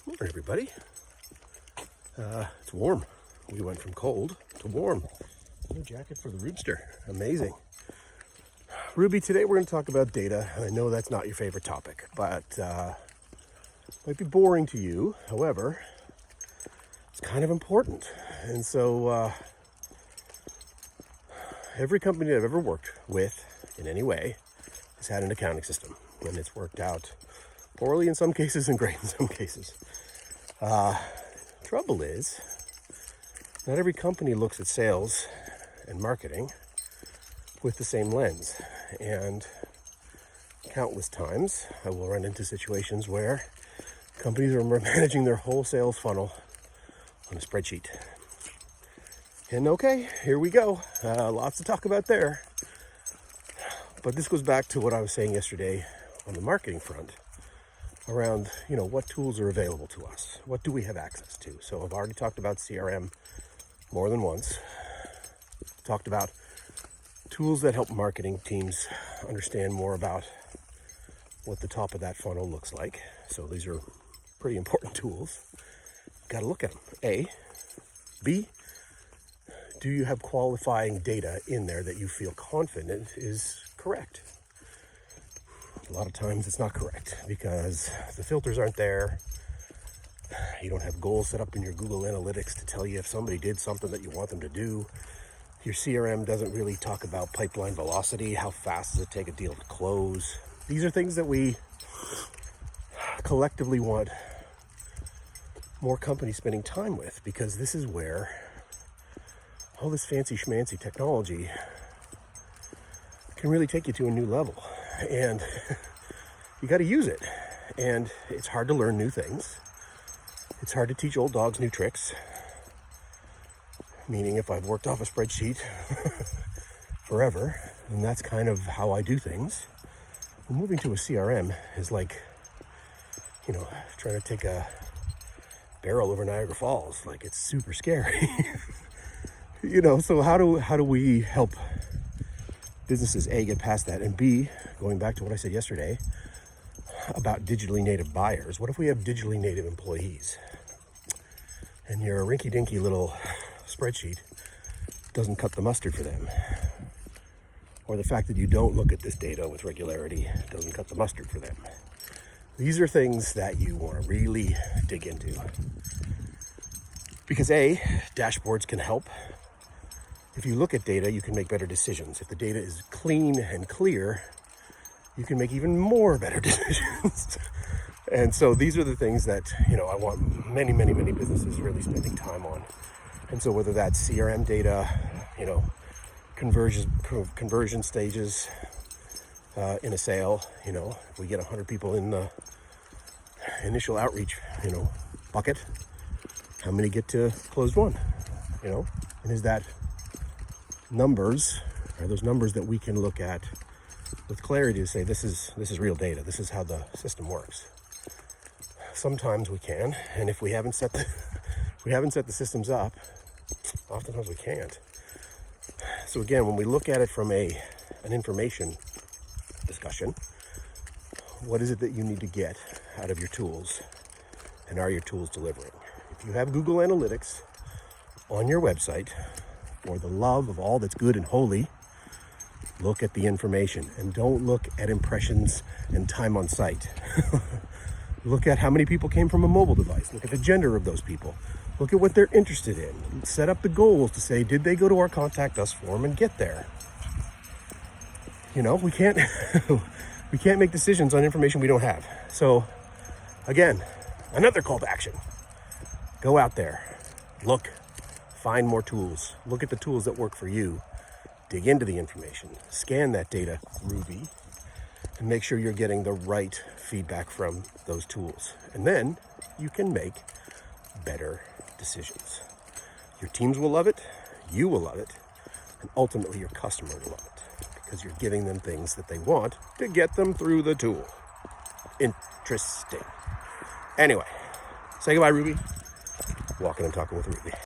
Morning, everybody. It's warm. We went from cold to warm. New jacket for the Rooster. Amazing. Ruby, today we're going to talk about data. And I know that's not your favorite topic, but might be boring to you. However, it's kind of important. And so every company I've ever worked with in any way has had an accounting system. And it's worked out poorly in some cases and great in some cases. Trouble is, not every company looks at sales and marketing with the same lens. And countless times I will run into situations where companies are managing their whole sales funnel on a spreadsheet. And okay, here we go. Lots to talk about there. But this goes back to what I was saying yesterday on the marketing front around, what tools are available to us? What do we have access to? So I've already talked about CRM more than once. Talked about tools that help marketing teams understand more about what the top of that funnel looks like. So these are pretty important tools. Got to look at them. A. B. Do you have qualifying data in there that you feel confident is correct? A lot of times it's not correct because the filters aren't there. You don't have goals set up in your Google Analytics to tell you if somebody did something that you want them to do. Your CRM doesn't really talk about pipeline velocity. How fast does it take a deal to close? These are things that we collectively want more companies spending time with, because this is where all this fancy schmancy technology can really take you to a new level. And you got to use it. And it's hard to learn new things. It's hard to teach old dogs new tricks. Meaning, if I've worked off a spreadsheet forever, and that's kind of how I do things, well, moving to a CRM is like, trying to take a barrel over Niagara Falls. Like, it's super scary. So how do we help businesses, A, get past that, and B, going back to what I said yesterday about digitally native buyers, what if we have digitally native employees and your rinky-dinky little spreadsheet doesn't cut the mustard for them, or the fact that you don't look at this data with regularity doesn't cut the mustard for them? These are things that you want to really dig into, because A, dashboards can help. If you look at data, you can make better decisions. If the data is clean and clear, you can make even more better decisions. And so these are the things that, I want many, many, many businesses really spending time on. And so whether that's CRM data, conversion stages in a sale, if we get 100 people in the initial outreach, bucket, how many get to closed one, and is that numbers, are those numbers that we can look at with clarity to say this is real data, this is how the system works? Sometimes we can, and if we haven't set the systems up, oftentimes we can't. So again, when we look at it from an information discussion, what is it that you need to get out of your tools, and are your tools delivering? If you have Google Analytics on your website, for the love of all that's good and holy, look at the information and don't look at impressions and time on site. Look at how many people came from a mobile device. Look at the gender of those people. Look at what they're interested in. Set up the goals to say, did they go to our contact us form and get there? We can't we can't make decisions on information we don't have. So again, another call to action. Go out there, look, find more tools, look at the tools that work for you, dig into the information, scan that data, Ruby, and make sure you're getting the right feedback from those tools. And then you can make better decisions. Your teams will love it, you will love it, and ultimately your customer will love it, because you're giving them things that they want to get them through the tool. Interesting. Anyway, say goodbye, Ruby. Walking and talking with Ruby.